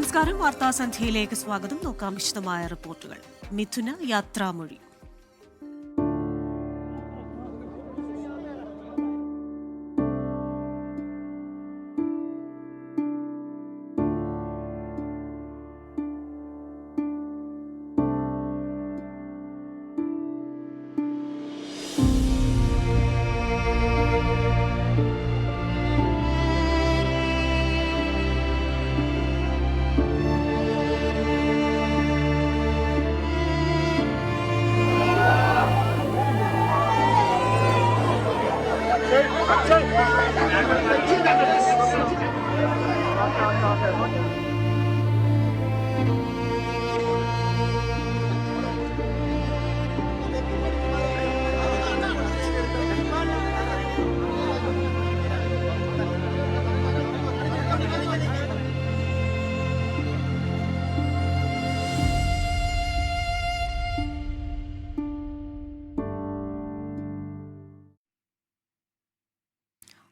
നമസ്കാരം. വാർത്താസന്ധ്യയിലേക്ക് സ്വാഗതം. നോക്കാം വിശദമായ റിപ്പോർട്ടുകൾ. മിഥുന യാത്രാമൊഴി.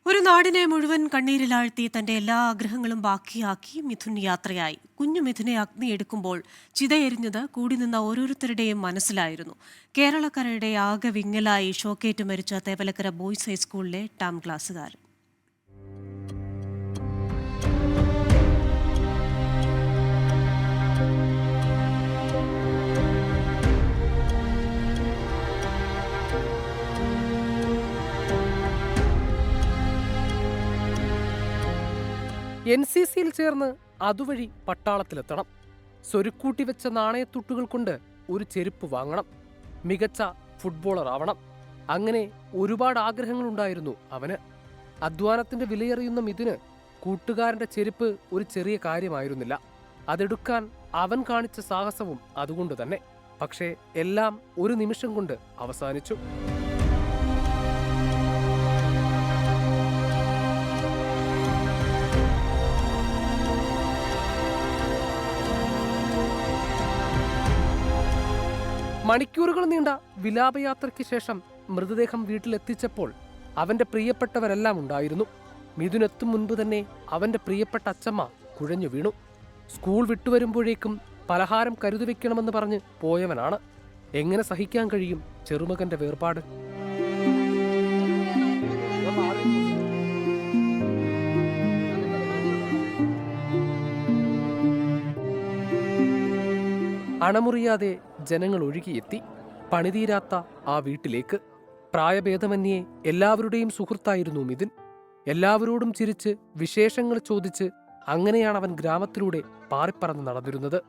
ഒരു നാടിനെ മുഴുവൻ കണ്ണീരിലാഴ്ത്തി തന്റെ എല്ലാ ആഗ്രഹങ്ങളും ബാക്കിയാക്കി മിഥുൻ യാത്രയായി. കുഞ്ഞു മിഥുനെ അഗ്നിയെടുക്കുമ്പോൾ ചിതയെരിഞ്ഞത് കൂടി നിന്ന ഓരോരുത്തരുടെയും മനസ്സിലായിരുന്നു. കേരളക്കരയുടെ ആകെ വിങ്ങലായി ഷോക്കേറ്റ് മരിച്ച തേവലക്കര ബോയ്സ് ഹൈസ്കൂളിലെ 8ാം ക്ലാസ്സുകാരൻ. NCCയിൽ ചേർന്ന് അതുവഴി പട്ടാളത്തിലെത്തണം. സ്വരുക്കൂട്ടി വെച്ച നാണയത്തുട്ടുകൾ കൊണ്ട് ഒരു ചെരുപ്പ് വാങ്ങണം. മികച്ച ഫുട്ബോളർ ആവണം. അങ്ങനെ ഒരുപാട് ആഗ്രഹങ്ങളുണ്ടായിരുന്നു അവന്. അധ്വാനത്തിന്റെ വിലയറിയുന്ന മിഥുന് കൂട്ടുകാരന്റെ ചെരുപ്പ് ഒരു ചെറിയ കാര്യമായിരുന്നില്ല. അതെടുക്കാൻ അവൻ കാണിച്ച സാഹസവും അതുകൊണ്ട് തന്നെ. പക്ഷേ എല്ലാം ഒരു നിമിഷം കൊണ്ട് അവസാനിച്ചു. മണിക്കൂറുകൾ നീണ്ട വിലാപയാത്രയ്ക്ക് ശേഷം മൃതദേഹം വീട്ടിലെത്തിച്ചപ്പോൾ അവന്റെ പ്രിയപ്പെട്ടവരെല്ലാം ഉണ്ടായിരുന്നു. മിഥുനെത്തും മുൻപ് തന്നെ അവന്റെ പ്രിയപ്പെട്ട അച്ചമ്മ കുഴഞ്ഞു വീണു. സ്കൂൾ വിട്ടുവരുമ്പോഴേക്കും പലഹാരം കരുതി വെക്കണമെന്ന് പറഞ്ഞ് പോയവനാണ്. എങ്ങനെ സഹിക്കാൻ കഴിയും ചെറുമകന്റെ വേർപാട്? അണമുറിയാതെ ജനങ്ങൾ ഒഴുകിയെത്തി പണിതീരാത്ത ആ വീട്ടിലേക്ക്. പ്രായഭേദമന്യേ എല്ലാവരുടെയും സുഹൃത്തായിരുന്നു മിഥുൻ. എല്ലാവരോടും ചിരിച്ച് വിശേഷങ്ങൾ ചോദിച്ച് അങ്ങനെയാണ് അവൻ ഗ്രാമത്തിലൂടെ പാറിപ്പറന്ന് നടന്നിരുന്നത്.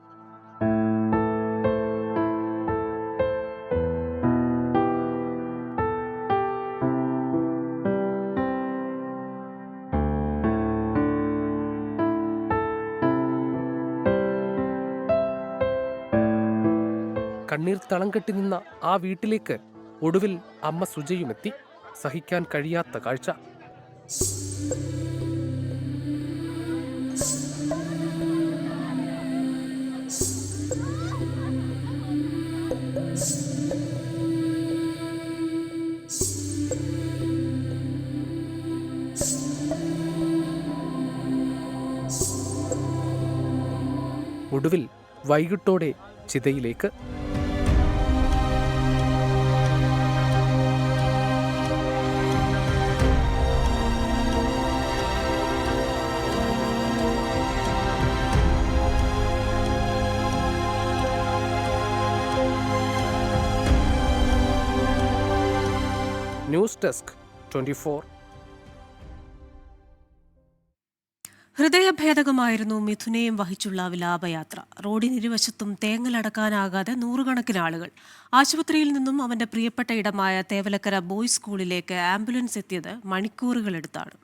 കണ്ണീർ തളം കെട്ടി നിന്ന ആ വീട്ടിലേക്ക് ഒടുവിൽ അമ്മ സുജയുമെത്തി. സഹിക്കാൻ കഴിയാത്ത കാഴ്ച. ഒടുവിൽ വൈകിട്ടോടെ ചിതയിലേക്ക്. News desk 24. ഹൃദയഭേദകമായിരുന്നു മിഥുനെയും വഹിച്ചുള്ള വിലാപയാത്ര. റോഡിനിരുവശത്തും തേങ്ങലടക്കാനാകാതെ നൂറുകണക്കിന് ആളുകൾ. ആശുപത്രിയിൽ നിന്നും അവന്റെ പ്രിയപ്പെട്ട ഇടമായ തേവലക്കര ബോയ്സ് സ്കൂളിലേക്ക് ആംബുലൻസ് എത്തിയത് മണിക്കൂറുകളെടുത്താണ്.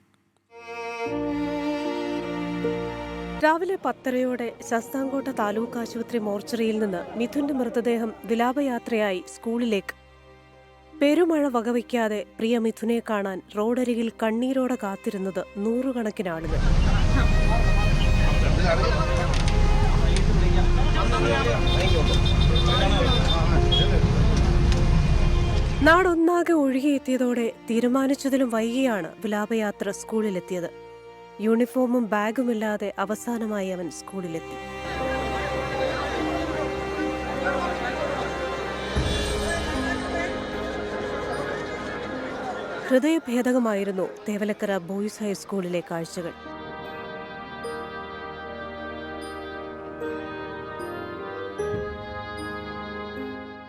രാവിലെ 10:30 ശാസ്താംകോട്ട താലൂക്ക് ആശുപത്രി മോർച്ചറിയിൽ നിന്ന് മിഥുന്റെ മൃതദേഹം വിലാപയാത്രയായി സ്കൂളിലേക്ക്. പെരുമഴ വകവയ്ക്കാതെ പ്രിയ മിഥുനെ കാണാൻ റോഡരികിൽ കണ്ണീരോടെ കാത്തിരുന്നത് നൂറുകണക്കിന് ആളുകൾ. നാടൊന്നാകെ ഒഴുകിയെത്തിയതോടെ തീരുമാനിച്ചതിലും വൈകിയാണ് വിലാപയാത്ര സ്കൂളിലെത്തിയത്. യൂണിഫോമും ബാഗുമില്ലാതെ അവസാനമായി അവൻ സ്കൂളിലെത്തി. ഹൃദയഭേദകമായിരുന്നു തേവലക്കര ബോയ്സ് ഹൈസ്കൂളിലെ കാഴ്ചകൾ.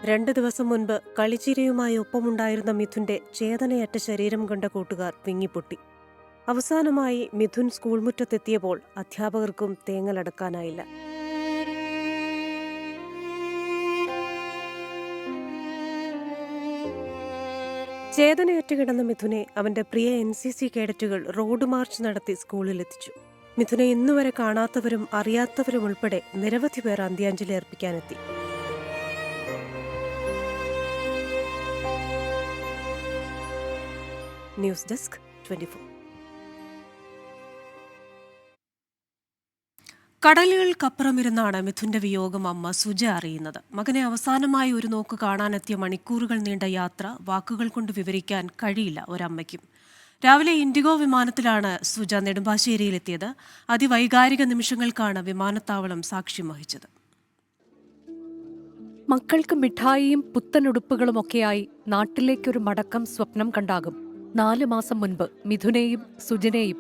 രണ്ടു ദിവസം മുൻപ് കളിച്ചിരിയുമായി ഒപ്പമുണ്ടായിരുന്ന മിഥുന്റെ ചേതനയറ്റ ശരീരം കണ്ട കൂട്ടുകാർ വിങ്ങിപ്പൊട്ടി. അവസാനമായി മിഥുൻ സ്കൂൾ മുറ്റത്തെത്തിയപ്പോൾ അധ്യാപകർക്കും തേങ്ങലടക്കാനായില്ല. ചേതനയറ്റ് കിടന്ന മിഥുനെ അവന്റെ പ്രിയ NCC കേഡറ്റുകൾ റോഡ് മാർച്ച് നടത്തി സ്കൂളിലെത്തിച്ചു. മിഥുനെ ഇന്നുവരെ കാണാത്തവരും അറിയാത്തവരും ഉൾപ്പെടെ നിരവധി പേർ അന്ത്യാഞ്ജലി അർപ്പിക്കാനെത്തി. News desk 24. കടലുകൾക്കപ്പുറമിരുന്നാണ് മിഥുന്റെ വിയോഗം അമ്മ സുജ അറിയുന്നത്. മകനെ അവസാനമായി ഒരു നോക്ക് കാണാനെത്തിയ മണിക്കൂറുകൾ നീണ്ട യാത്ര വാക്കുകൾ കൊണ്ട് വിവരിക്കാൻ കഴിയില്ല ഒരമ്മയ്ക്കും. രാവിലെ ഇൻഡിഗോ വിമാനത്തിലാണ് സുജ നെടുമ്പാശ്ശേരിയിലെത്തിയത്. അതിവൈകാരിക നിമിഷങ്ങൾക്കാണ് വിമാനത്താവളം സാക്ഷ്യം വഹിച്ചത്. മക്കൾക്ക് മിഠായിയും പുത്തനുടുപ്പുകളുമൊക്കെയായി നാട്ടിലേക്കൊരു മടക്കം സ്വപ്നം കണ്ടാകും 4 മാസം മുൻപ് മിഥുനെയും സുജനെയും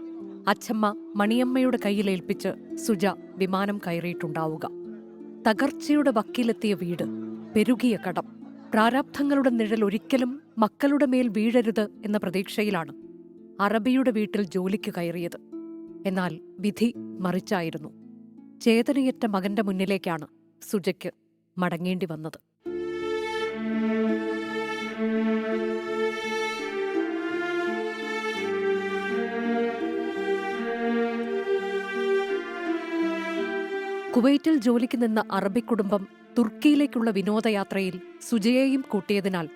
അച്ഛമ്മ മണിയമ്മയുടെ കയ്യിലേൽപ്പിച്ച് സുജ വിമാനം കയറിയിട്ടുണ്ടാവുക. തകർച്ചയുടെ വക്കിലെത്തിയ വീട്, പെരുകിയ കടം, പ്രാരാബ്ധങ്ങളുടെ നിഴൽ ഒരിക്കലും മക്കളുടെ മേൽ വീഴരുത് എന്ന പ്രതീക്ഷയിലാണ് അറബിയുടെ വീട്ടിൽ ജോലിക്ക് കയറിയത്. എന്നാൽ വിധി മറിച്ചായിരുന്നു. ചേതനയേറ്റ മകന്റെ മുന്നിലേക്കാണ് സുജയ്ക്ക് മടങ്ങേണ്ടി വന്നത്. കുവൈറ്റിൽ ജോലിക്ക് നിന്ന അറബി കുടുംബം തുർക്കിയിലേക്കുള്ള വിനോദയാത്രയിൽ സുജയെയും കൂട്ടിയതിനാൽ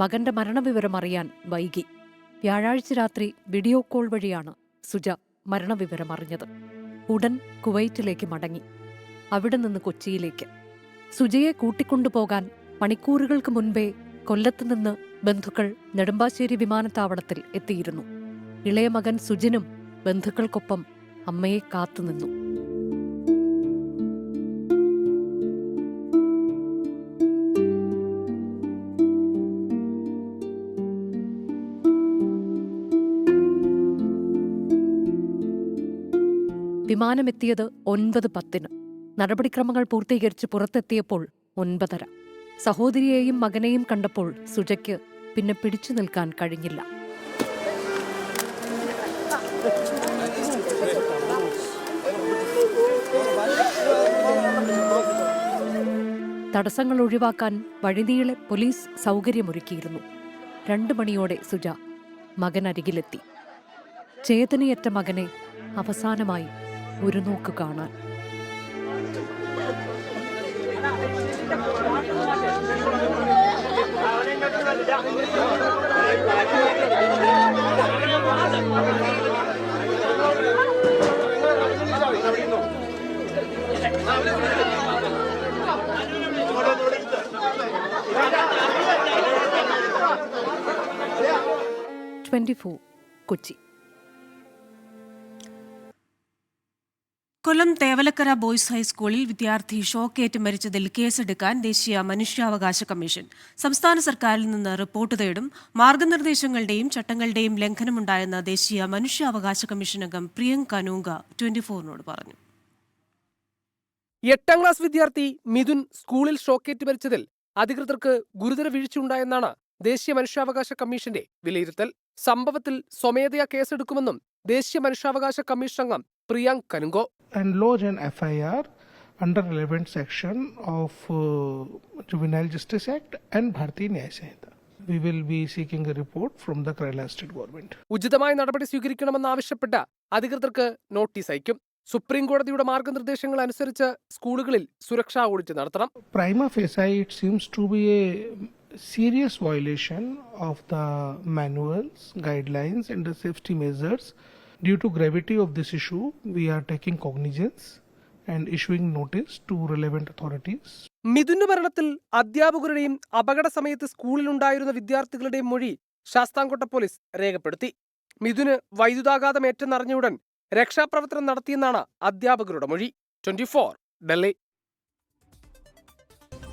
മകന്റെ മരണവിവരം അറിയാൻ വൈകി. വ്യാഴാഴ്ച രാത്രി വീഡിയോ കോൾ വഴിയാണ് സുജ മരണവിവരം അറിഞ്ഞത്. ഉടൻ കുവൈറ്റിലേക്ക് മടങ്ങി, അവിടെ നിന്ന് കൊച്ചിയിലേക്ക്. സുജയെ കൂട്ടിക്കൊണ്ടുപോകാൻ മണിക്കൂറുകൾക്ക് മുൻപേ കൊല്ലത്തുനിന്ന് ബന്ധുക്കൾ നെടുമ്പാശ്ശേരി വിമാനത്താവളത്തിൽ എത്തിയിരുന്നു. ഇളയ മകൻ സുജിനും ബന്ധുക്കൾക്കൊപ്പം അമ്മയെ കാത്തുനിന്നു. വിമാനമെത്തിയത് 9:10. നടപടിക്രമങ്ങൾ പൂർത്തീകരിച്ച് പുറത്തെത്തിയപ്പോൾ 9:30. സഹോദരിയെയും മകനെയും കണ്ടപ്പോൾ സുജയ്ക്ക് പിന്നെ പിടിച്ചു നിൽക്കാൻ കഴിഞ്ഞില്ല. തടസ്സങ്ങൾ ഒഴിവാക്കാൻ വഴിനീളെ പോലീസ് സൗകര്യമൊരുക്കിയിരുന്നു. 2 മണിയോടെ സുജ മകനരികിലെത്തി. ചേതനയേറ്റ മകനെ അവസാനമായി ഒരു നോക്ക് കാണാൻ. കൊച്ചി. കൊല്ലം തേവലക്കര ബോയ്സ് ഹൈസ്കൂളിൽ വിദ്യാർത്ഥി ഷോക്കേറ്റ് മരിച്ചതിൽ കേസെടുക്കാൻ ദേശീയ മനുഷ്യാവകാശ കമ്മീഷൻ സംസ്ഥാന സർക്കാരിൽ നിന്ന് റിപ്പോർട്ട് തേടും. മാർഗനിർദ്ദേശങ്ങളുടെയും ചട്ടങ്ങളുടെയും ലംഘനമുണ്ടായെന്ന് ദേശീയ മനുഷ്യാവകാശ കമ്മീഷൻ അംഗം പ്രിയങ്ക് കനൂങ്ക 24നോട് പറഞ്ഞു. 8ാം ക്ലാസ് വിദ്യാർത്ഥി മിഥുൻ സ്കൂളിൽ ഷോക്കേറ്റ് മരിച്ചതിൽ അധികൃതർക്ക് ഗുരുതര വീഴ്ചയുണ്ടായെന്നാണ് ദേശീയ മനുഷ്യാവകാശ കമ്മീഷന്റെ വിലയിരുത്തൽ. സംഭവത്തിൽ സ്വമേധയാ കേസെടുക്കുമെന്നും ദേശീയ മനുഷ്യാവകാശ കമ്മീഷൻ അംഗം Priyank Kanoongo. And lodge an FIR under relevant section of Juvenile Justice Act and Bharatiya Nyaya Sanhita. We will be seeking a report from the Kerala State Government. ഉചിതമായ നടപടി സ്വീകരിക്കണമെന്നാവശ്യപ്പെട്ട അധികൃതർക്ക് നോട്ടീസ് അയക്കും. സുപ്രീം കോടതിയുടെ മാർഗനിർദ്ദേശങ്ങൾ അനുസരിച്ച് സ്കൂളുകളിൽ സുരക്ഷാ ഓഡിറ്റ് നടത്തണം. Prima facie, it seems to be a serious violation of the manuals, guidelines and the safety measures. Due to gravity of this issue, we are taking cognizance and issuing notice to relevant authorities. മിഥുന്റെ മരണത്തിൽ അധ്യാപകരുടെയും അപകട സമയത്ത് സ്കൂളിലുണ്ടായിരുന്ന വിദ്യാർത്ഥികളുടെയും മൊഴി Sasthamkotta police രേഖപ്പെടുത്തി. മിഥുന് വൈദ്യുതാഘാതം ഏറ്റെന്നറിഞ്ഞയുടൻ രക്ഷാപ്രവർത്തനം നടത്തിയെന്നാണ് അധ്യാപകരുടെ മൊഴി. 24 ഡൽഹി.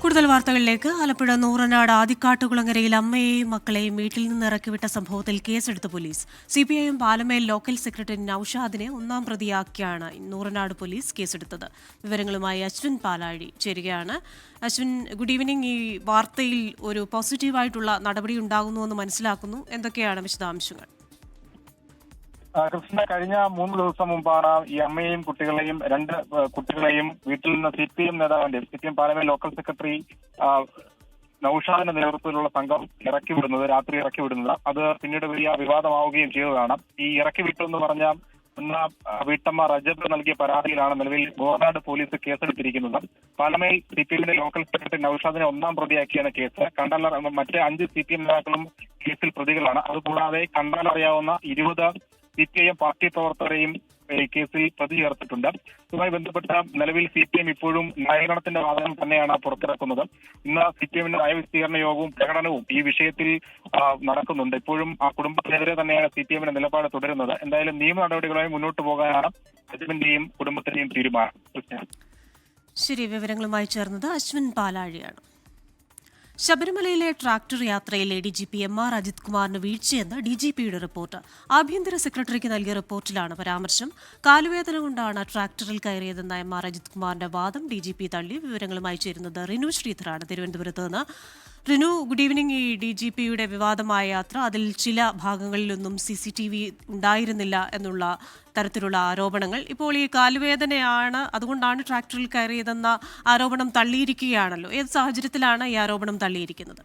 കൂടുതൽ വാർത്തകളിലേക്ക്. ആലപ്പുഴ നൂറനാട് ആദിക്കാട്ടുകുളങ്ങരയിൽ അമ്മയെയും മക്കളെയും വീട്ടിൽ നിന്ന് ഇറക്കിവിട്ട സംഭവത്തിൽ കേസെടുത്ത police. CPIM Palamel local secretary നൌഷാദിനെ ഒന്നാം പ്രതിയാക്കിയാണ് നൂറനാട് പോലീസ് കേസെടുത്തത്. വിവരങ്ങളുമായി അശ്വിൻ പാലാഴി ചേരുകയാണ്. Ashwin, good evening. ഈ വാർത്തയിൽ ഒരു പോസിറ്റീവായിട്ടുള്ള നടപടി ഉണ്ടാകുന്നുവെന്ന് മനസ്സിലാക്കുന്നു. എന്തൊക്കെയാണ് വിശദാംശങ്ങൾ? കൃഷ്ണ, കഴിഞ്ഞ 3 ദിവസം മുമ്പാണ് ഈ അമ്മയെയും കുട്ടികളെയും 2 കുട്ടികളെയും വീട്ടിൽ നിന്ന് CPIM നേതാവിന്റെ CPIM പാലമേൽ ലോക്കൽ സെക്രട്ടറി നൌഷാദിന്റെ നേതൃത്വത്തിലുള്ള സംഘം രാത്രി ഇറക്കി വിടുന്നത്. അത് പിന്നീട് വലിയ വിവാദമാവുകയും ചെയ്തതാണ്. ഈ ഇറക്കി വിട്ടെന്ന് പറഞ്ഞ വീട്ടമ്മ റജബ് നൽകിയ പരാതിയിലാണ് നിലവിൽ നൂറനാട് പോലീസ് കേസെടുത്തിരിക്കുന്നത്. പാലമേൽ CPIMന്റെ ലോക്കൽ സെക്രട്ടറി നൌഷാദിനെ ഒന്നാം പ്രതിയാക്കിയാണ് കേസ്. മറ്റ് 5 CPIM നേതാക്കളും കേസിൽ പ്രതികളാണ്. അതുകൂടാതെ കണ്ടാലറിയാവുന്ന 20 CPIM പാർട്ടി പ്രവർത്തകരെയും കേസിൽ പ്രതി ചേർത്തിട്ടുണ്ട്. ഇതുമായി ബന്ധപ്പെട്ട നിലവിൽ CPIM ഇപ്പോഴും ന്യായീകരണത്തിന്റെ വാദനം തന്നെയാണ് പുറത്തിറക്കുന്നത്. ഇന്ന് CPIMന്റെ നയവിശദീകരണ യോഗവും പ്രകടനവും ഈ വിഷയത്തിൽ നടക്കുന്നുണ്ട്. ഇപ്പോഴും ആ കുടുംബത്തിനെതിരെ തന്നെയാണ് CPIMന്റെ നിലപാട് തുടരുന്നത്. എന്തായാലും നിയമ നടപടികളുമായി മുന്നോട്ട് പോകാനാണ് അജിമിന്റെയും കുടുംബത്തിന്റെയും തീരുമാനം. ശരി, വിവരങ്ങളുമായി ചേർന്നത് അശ്വിൻ പാലാഴിയാണ്. ശബരിമലയിലെ ട്രാക്ടർ യാത്രയിൽ ADGP MR അജിത് കുമാറിന് വീഴ്ചയെന്ന് DGPയുടെ റിപ്പോർട്ട്. ആഭ്യന്തര സെക്രട്ടറിക്ക് നൽകിയ റിപ്പോർട്ടിലാണ് പരാമർശം. കാലുവേദന കൊണ്ടാണ് ട്രാക്ടറിൽ കയറിയതെന്ന MR അജിത് കുമാറിന്റെ വാദം DGP തള്ളി. വിവരങ്ങളുമായി ചേരുന്നത് റിനു ശ്രീധറാണ് തിരുവനന്തപുരത്ത് നിന്ന്. Rinu, good evening. ഈ DGPയുടെ വിവാദമായ യാത്ര, അതിൽ ചില ഭാഗങ്ങളിലൊന്നും CCTV ഉണ്ടായിരുന്നില്ല എന്നുള്ള തരത്തിലുള്ള ആരോപണങ്ങൾ. ഇപ്പോൾ ഈ കാലുവേദനയാണ്, അതുകൊണ്ടാണ് ട്രാക്ടറിൽ കയറിയതെന്ന ആരോപണം തള്ളിയിരിക്കുകയാണല്ലോ. ഏത് സാഹചര്യത്തിലാണ് ഈ ആരോപണം തള്ളിയിരിക്കുന്നത്?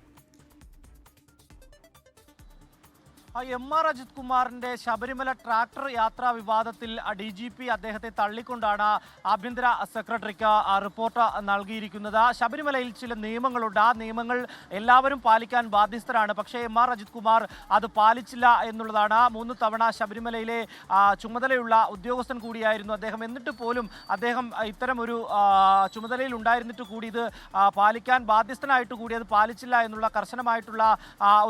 MR അജിത് കുമാറിന്റെ ശബരിമല ട്രാക്ടർ യാത്രാ വിവാദത്തിൽ DGP അദ്ദേഹത്തെ തള്ളിക്കൊണ്ടാണ് ആഭ്യന്തര സെക്രട്ടറിക്ക് റിപ്പോർട്ട് നൽകിയിരിക്കുന്നത്. ശബരിമലയിൽ ചില നിയമങ്ങളുണ്ട്. ആ നിയമങ്ങൾ എല്ലാവരും പാലിക്കാൻ ബാധ്യസ്ഥരാണ്. പക്ഷേ MR അജിത് കുമാർ അത് പാലിച്ചില്ല എന്നുള്ളതാണ്. 3 തവണ ശബരിമലയിലെ ചുമതലയുള്ള ഉദ്യോഗസ്ഥൻ കൂടിയായിരുന്നു അദ്ദേഹം. എന്നിട്ട് പോലും അദ്ദേഹം ഇത്തരമൊരു ചുമതലയിൽ ഉണ്ടായിരുന്നിട്ട് കൂടി ഇത് പാലിക്കാൻ ബാധ്യസ്ഥനായിട്ട് കൂടി അത് പാലിച്ചില്ല എന്നുള്ള കർശനമായിട്ടുള്ള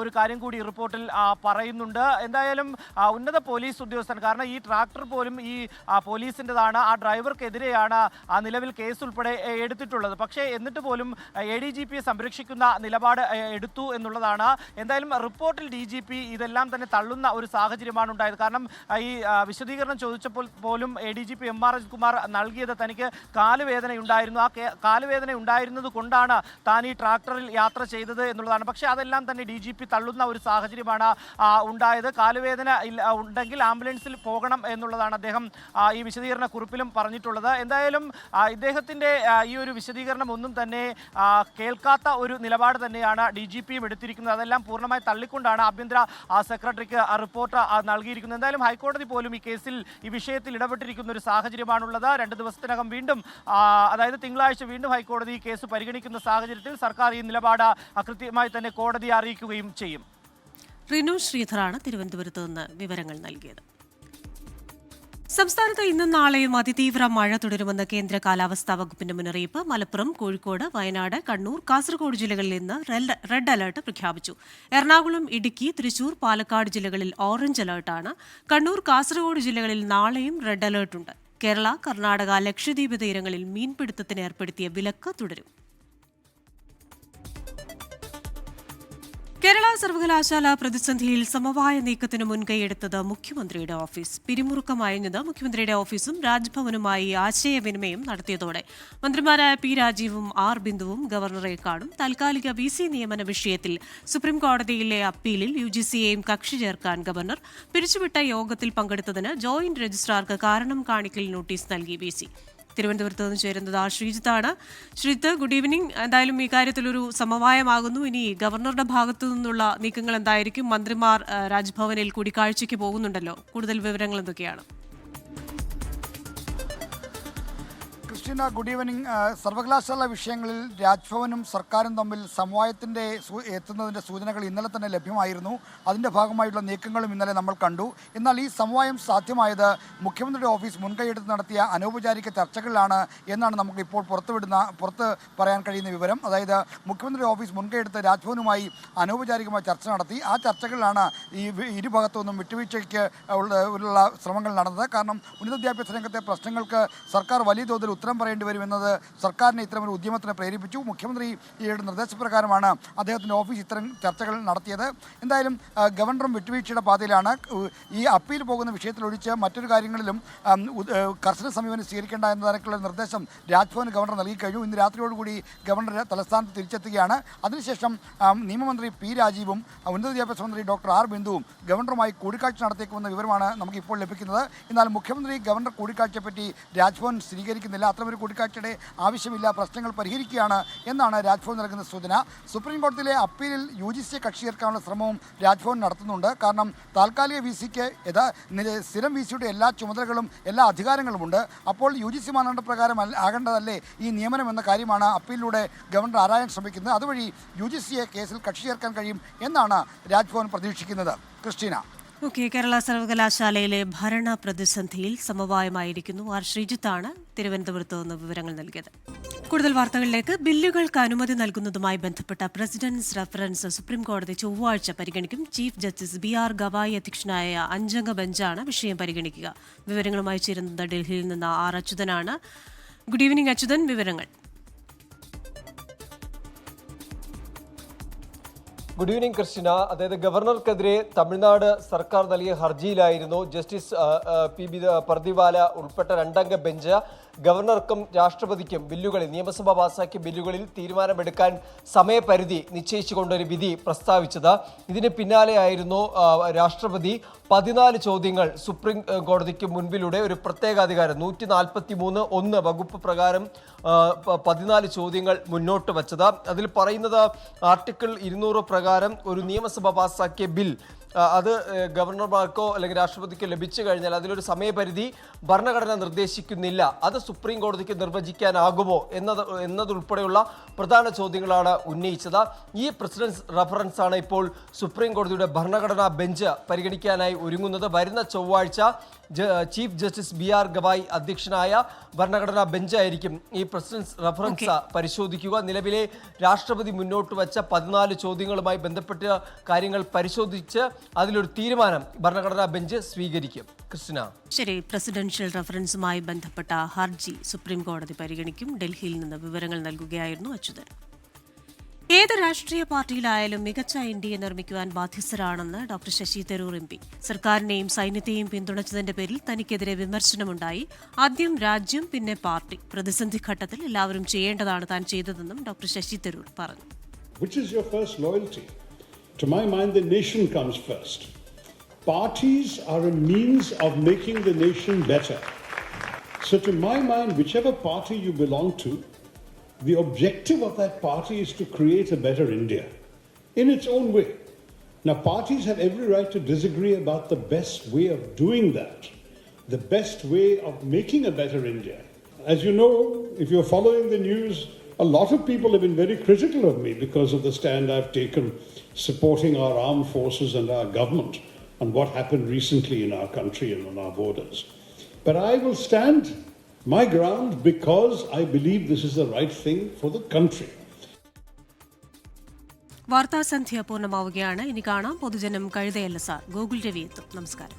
ഒരു കാര്യം കൂടി റിപ്പോർട്ടിൽ പറയുന്നു. എന്തായാലും ഉന്നത പോലീസ് ഉദ്യോഗസ്ഥൻ, കാരണം ഈ ട്രാക്ടർ പോലും ഈ പോലീസിൻ്റെതാണ്, ആ ഡ്രൈവർക്കെതിരെയാണ് നിലവിൽ കേസ് ഉൾപ്പെടെ എടുത്തിട്ടുള്ളത്. പക്ഷേ എന്നിട്ട് പോലും ADGPയെ സംരക്ഷിക്കുന്ന നിലപാട് എടുത്തു എന്നുള്ളതാണ്. എന്തായാലും റിപ്പോർട്ടിൽ DGP ഇതെല്ലാം തന്നെ തള്ളുന്ന ഒരു സാഹചര്യമാണ് ഉണ്ടായത്. കാരണം ഈ വിശദീകരണം ചോദിച്ചപ്പോൾ പോലും ADGP MR അജിത് കുമാർ നൽകിയത് തനിക്ക് കാലുവേദന ഉണ്ടായിരുന്നു, ആ കാലുവേദന ഉണ്ടായിരുന്നത് കൊണ്ടാണ് താൻ ഈ ട്രാക്ടറിൽ യാത്ര ചെയ്തത് എന്നുള്ളതാണ്. പക്ഷേ അതെല്ലാം തന്നെ DGP തള്ളുന്ന ഒരു സാഹചര്യമാണ് ഉണ്ടായത്. കാലുവേദന ഉണ്ടെങ്കിൽ ആംബുലൻസിൽ പോകണം എന്നുള്ളതാണ് അദ്ദേഹം ഈ വിശദീകരണ കുറിപ്പിലും പറഞ്ഞിട്ടുള്ളത്. എന്തായാലും ഇദ്ദേഹത്തിൻ്റെ ഈ ഒരു വിശദീകരണം ഒന്നും തന്നെ കേൾക്കാത്ത ഒരു നിലപാട് തന്നെയാണ് DGPയും എടുത്തിരിക്കുന്നത്. അതെല്ലാം പൂർണ്ണമായി തള്ളിക്കൊണ്ടാണ് ആഭ്യന്തര സെക്രട്ടറിക്ക് റിപ്പോർട്ട് നൽകിയിരിക്കുന്നത്. എന്തായാലും ഹൈക്കോടതി പോലും ഈ കേസിൽ ഈ വിഷയത്തിൽ ഇടപെട്ടിരിക്കുന്ന ഒരു സാഹചര്യമാണുള്ളത്. 2 ദിവസത്തിനകം വീണ്ടും, അതായത് തിങ്കളാഴ്ച വീണ്ടും ഹൈക്കോടതി ഈ കേസ് പരിഗണിക്കുന്ന സാഹചര്യത്തിൽ സർക്കാർ ഈ നിലപാട് കൃത്യമായി തന്നെ കോടതിയെ അറിയിക്കുകയും ചെയ്യും. റിനു ശ്രീധറാണ് തിരുവനന്തപുരത്ത് നിന്ന് വിവരങ്ങൾ നൽകിയത്. സംസ്ഥാനത്ത് ഇന്നും നാളെയും അതിതീവ്ര മഴ തുടരുമെന്ന് കേന്ദ്ര കാലാവസ്ഥാ വകുപ്പിന്റെ മുന്നറിയിപ്പ്. മലപ്പുറം, കോഴിക്കോട്, വയനാട്, കണ്ണൂർ, കാസർഗോഡ് ജില്ലകളിൽ ഇന്ന് റെഡ് അലർട്ട് പ്രഖ്യാപിച്ചു. എറണാകുളം, ഇടുക്കി, തൃശൂർ, പാലക്കാട് ജില്ലകളിൽ ഓറഞ്ച് അലർട്ടാണ്. കണ്ണൂർ, കാസർഗോഡ് ജില്ലകളിൽ നാളെയും റെഡ് അലർട്ടുണ്ട്. കേരള, കർണാടക, ലക്ഷദ്വീപ് തീരങ്ങളിൽ മീൻപിടുത്തത്തിന് ഏർപ്പെടുത്തിയ വിലക്ക് തുടരും. കേരള സർവകലാശാല പ്രതിസന്ധിയിൽ സമവായ നീക്കത്തിന് മുൻകൈയെടുത്തത് മുഖ്യമന്ത്രിയുടെ ഓഫീസ്. പിരിമുറുക്കമയഞ്ഞത് മുഖ്യമന്ത്രിയുടെ ഓഫീസും രാജ്ഭവനുമായി ആശയവിനിമയം നടത്തിയതോടെ മന്ത്രിമാരായ P രാജീവും R ബിന്ദുവും ഗവർണറെ കാണും. താൽക്കാലിക VC നിയമന വിഷയത്തിൽ സുപ്രീംകോടതിയിലെ അപ്പീലിൽ UGCയെയും കക്ഷി ചേർക്കാൻ ഗവർണർ പിരിച്ചുവിട്ട യോഗത്തിൽ പങ്കെടുത്തതിന് ജോയിന്റ് രജിസ്ട്രാർക്ക് കാരണം കാണിക്കൽ നോട്ടീസ് നൽകി VC. തിരുവനന്തപുരത്ത് നിന്ന് ചേരുന്നത് ശ്രീജിത്താണ്. Sreejith, good evening. എന്തായാലും ഈ കാര്യത്തിലൊരു സമവായമാകുന്നു. ഇനി ഗവർണറുടെ ഭാഗത്തു നിന്നുള്ള നീക്കങ്ങൾ എന്തായിരിക്കും? മന്ത്രിമാർ രാജ്ഭവനിൽ കൂടിക്കാഴ്ചയ്ക്ക് പോകുന്നുണ്ടല്ലോ. കൂടുതൽ വിവരങ്ങൾ എന്തൊക്കെയാണ്? Christina, good evening. സർവകലാശാല വിഷയങ്ങളിൽ രാജ്ഭവനും സർക്കാരും തമ്മിൽ സമവായത്തിൻ്റെ എത്തുന്നതിൻ്റെ സൂചനകൾ ഇന്നലെ തന്നെ ലഭ്യമായിരുന്നു. അതിൻ്റെ ഭാഗമായിട്ടുള്ള നീക്കങ്ങളും ഇന്നലെ നമ്മൾ കണ്ടു. എന്നാൽ ഈ സമവായം സാധ്യമായത് മുഖ്യമന്ത്രിയുടെ ഓഫീസ് മുൻകൈയെടുത്ത് നടത്തിയ അനൗപചാരിക ചർച്ചകളിലാണ് എന്നാണ് നമുക്കിപ്പോൾ പുറത്ത് പറയാൻ കഴിയുന്ന വിവരം. അതായത് മുഖ്യമന്ത്രിയുടെ ഓഫീസ് മുൻകൈയെടുത്ത് രാജ്ഭവനുമായി അനൗപചാരികമായി ചർച്ച നടത്തി. ആ ചർച്ചകളിലാണ് ഈ ഇരുഭാഗത്തു നിന്നും വിട്ടുവീഴ്ചയ്ക്ക് ഉള്ള ശ്രമങ്ങൾ നടന്നത്. കാരണം ഉന്നത വിദ്യാഭ്യാസ രംഗത്തെ പ്രശ്നങ്ങൾക്ക് സർക്കാർ വലിയ തോതിൽ ഉത്തരം പറയേണ്ടി വരുമെന്നത് സർക്കാരിനെ ഇത്തരമൊരു ഉദ്യമത്തിന് പ്രേരിപ്പിച്ചു. മുഖ്യമന്ത്രിയുടെ നിർദ്ദേശപ്രകാരമാണ് അദ്ദേഹത്തിൻ്റെ ഓഫീസ് ഇത്തരം ചർച്ചകൾ നടത്തിയത്. എന്തായാലും ഗവർണറും വിട്ടുവീഴ്ചയുടെ പാതയിലാണ്. ഈ അപ്പീൽ പോകുന്ന വിഷയത്തിലൊഴിച്ച് മറ്റൊരു കാര്യങ്ങളിലും കർശന സമീപനം സ്വീകരിക്കേണ്ട എന്ന തരത്തിലുള്ള നിർദ്ദേശം രാജ്ഭവന് ഗവർണർ നൽകിക്കഴിഞ്ഞു. ഇന്ന് രാത്രിയോടുകൂടി ഗവർണർ തലസ്ഥാനത്ത് തിരിച്ചെത്തുകയാണ്. അതിനുശേഷം നിയമമന്ത്രി പി രാജീവും ഉന്നത വിദ്യാഭ്യാസ മന്ത്രി ഡോക്ടർ ആർ ബിന്ദുവും ഗവർണറുമായി കൂടിക്കാഴ്ച നടത്തിയേക്കുമെന്ന വിവരമാണ് നമുക്കിപ്പോൾ ലഭിക്കുന്നത്. എന്നാൽ മുഖ്യമന്ത്രി ഗവർണർ കൂടിക്കാഴ്ചയെപ്പറ്റി രാജ്ഭവൻ സ്ഥിരീകരിക്കുന്നില്ല. അത്തരമൊരു കൂടിക്കാഴ്ചയുടെ ആവശ്യമില്ല, പ്രശ്നങ്ങൾ പരിഹരിക്കുകയാണ് എന്നാണ് രാജ്ഭവൻ നൽകുന്ന സൂചന. സുപ്രീം കോടതിയിലെ അപ്പീലിൽ UGC കക്ഷി ചേർക്കാനുള്ള ശ്രമവും രാജ്ഭവൻ നടത്തുന്നുണ്ട്. കാരണം താൽക്കാലിക VC-ക്ക് സ്ഥിരം VC-യുടെ എല്ലാ ചുമതലകളും എല്ലാ അധികാരങ്ങളുമുണ്ട്. അപ്പോൾ UGC മാനദണ്ഡപ്രകാരം ആകേണ്ടതല്ലേ ഈ നിയമനം എന്ന കാര്യമാണ് അപ്പീലിലൂടെ ഗവർണർ ആരായാൻ ശ്രമിക്കുന്നത്. അതുവഴി UGC-യെ കേസിൽ കക്ഷി ചേർക്കാൻ കഴിയും എന്നാണ് രാജ്ഭവൻ പ്രതീക്ഷിക്കുന്നത്. ക്രിസ്റ്റീന. ഓക്കെ, കേരള സർവകലാശാലയിലെ ഭരണ പ്രതിസന്ധിയിൽ സമവായമായിരിക്കുന്നു. ആർ ശ്രീജിത്താണ് തിരുവനന്തപുരത്ത് നിന്ന് വിവരങ്ങൾ നൽകിയത്. കൂടുതൽ വാർത്തകളിലേക്ക്. ബില്ലുകൾക്ക് അനുമതി നൽകുന്നതുമായി ബന്ധപ്പെട്ട പ്രസിഡന്റ്സ് റഫറൻസ് സുപ്രീം കോടതി ചൊവ്വാഴ്ച പരിഗണിക്കും. ചീഫ് ജസ്റ്റിസ് BR ഗവായി അധ്യക്ഷനായ 5-അംഗ ബെഞ്ചാണ് വിഷയം പരിഗണിക്കുക. വിവരങ്ങളുമായി ചേരുന്നത് ഡൽഹിയിൽ നിന്ന് R അച്യുതനാണ്. ഗുഡ് ഈവനിംഗ് അച്യുതൻ, വിവരങ്ങൾ. Good evening Christina. അതായത് ഗവർണർക്കെതിരെ തമിഴ്നാട് സർക്കാർ നൽകിയ ഹർജിയിലായിരുന്നു ജസ്റ്റിസ് PB പർദിവാല ഉൾപ്പെട്ട 2-അംഗ ബെഞ്ച് ഗവർണർക്കും രാഷ്ട്രപതിക്കും നിയമസഭ പാസാക്കിയ ബില്ലുകളിൽ തീരുമാനമെടുക്കാൻ സമയപരിധി നിശ്ചയിച്ചുകൊണ്ടൊരു വിധി പ്രസ്താവിച്ചത്. ഇതിന് പിന്നാലെയായിരുന്നു രാഷ്ട്രപതി 14 ചോദ്യങ്ങൾ സുപ്രീം കോടതിക്ക് മുൻപിലൂടെ ഒരു പ്രത്യേകാധികാരം 143(1) വകുപ്പ് പ്രകാരം 14 ചോദ്യങ്ങൾ മുന്നോട്ട് വച്ചത്. അതിൽ പറയുന്നത് ആർട്ടിക്കിൾ 200 പ്രകാരം ഒരു നിയമസഭ പാസാക്കിയ ബിൽ അത് ഗവർണർമാർക്കോ അല്ലെങ്കിൽ രാഷ്ട്രപതിക്കോ ലഭിച്ചു കഴിഞ്ഞാൽ അതിലൊരു സമയപരിധി ഭരണഘടന നിർദ്ദേശിക്കുന്നില്ല. അത് സുപ്രീം കോടതിക്ക് നിർവചിക്കാനാകുമോ എന്നതുൾപ്പെടെയുള്ള പ്രധാന ചോദ്യങ്ങളാണ് ഉന്നയിച്ചത്. ഈ പ്രസിഡന്റ്സ് റഫറൻസ് ആണ് ഇപ്പോൾ സുപ്രീം കോടതിയുടെ ഭരണഘടനാ ബെഞ്ച് പരിഗണിക്കാനായി ഒരുങ്ങുന്നത്. വരുന്ന ചൊവ്വാഴ്ച ചീഫ് ജസ്റ്റിസ് BR ഗവായി അധ്യക്ഷനായ ഭരണഘടനാ ബെഞ്ചായിരിക്കും ഈ പ്രസിഡന്റ്സ് റഫറൻസ് പരിശോധിക്കുക. നിലവിലെ രാഷ്ട്രപതി മുന്നോട്ട് വച്ച 14 ചോദ്യങ്ങളുമായി ബന്ധപ്പെട്ട കാര്യങ്ങൾ പരിശോധിച്ച് അതിലൊരു തീരുമാനം ഭരണഘടനാ ബെഞ്ച് സ്വീകരിക്കും. ക്രിസ്റ്റീന. ശരി, പ്രസിഡൻഷ്യൽ റഫറൻസുമായി ബന്ധപ്പെട്ട ഹർജി സുപ്രീം കോടതി പരിഗണിക്കും. ഡൽഹിയിൽ നിന്ന് വിവരങ്ങൾ നൽകുകയായിരുന്നു അച്യുതൻ. ഏത് രാഷ്ട്രീയ പാർട്ടിയിലായാലും മികച്ച ഇന്ത്യയെ നിർമ്മിക്കുവാൻ ബാധ്യസ്ഥരാണെന്ന് ഡോക്ടർ ശശി തരൂർ MP. സർക്കാരിനെയും സൈന്യത്തെയും പിന്തുണച്ചതിന്റെ പേരിൽ തനിക്കെതിരെ വിമർശനമുണ്ടായി. ആദ്യം രാജ്യം, പിന്നെ പാർട്ടി. പ്രതിസന്ധി ഘട്ടത്തിൽ എല്ലാവരും ചെയ്യേണ്ടതാണ് താൻ ചെയ്തതെന്നും ഡോക്ടർ ശശി തരൂർ പറഞ്ഞു. Which is your first loyalty? To my mind, the nation comes first. Parties are a means of making the nation better. So to my mind, whichever party you belong to, the objective of that party is to create a better India in its own way. Now, parties have every right to disagree about the best way of doing that, the best way of making a better India. As you know, if you're following the news, a lot of people have been very critical of me because of the stand I've taken supporting our armed forces and our government on what happened recently in our country and on our borders. But I will stand my ground because I believe this is the right thing for the country. വാർത്താസന്ധ്യ പൂർണ്ണമാവുകയാണ്. ഇനി കാണാം പൊതുജനം കഴുതയല്ല sir. Gokul Ravi എത്തും. നമസ്കാരം.